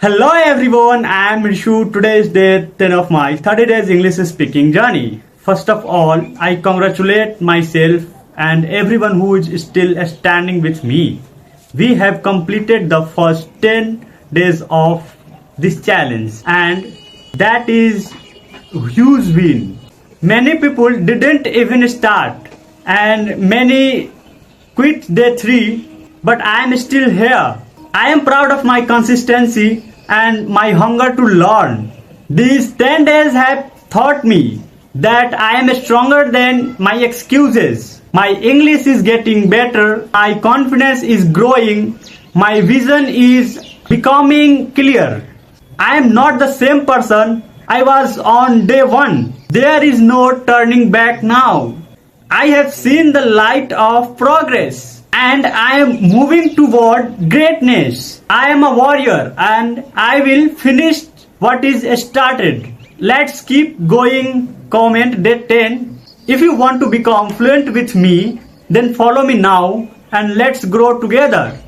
Hello everyone, I am Rishu. Today is day 10 of my 30 days English speaking journey. First of all, I congratulate myself and everyone who is still standing with me. We have completed the first 10 days of this challenge and that is huge win. Many people didn't even start and many quit day 3, but I am still here. I am proud of my consistency and my hunger to learn. These 10 days have taught me that I am stronger than my excuses. My English is getting better, my confidence is growing, my vision is becoming clear. I am not the same person I was on day 1. There is no turning back now. I have seen the light of progress and I am moving toward greatness. I am a warrior and I will finish what is started. Let's keep going. Comment day 10. If you want to become fluent with me, then follow me now and let's grow together.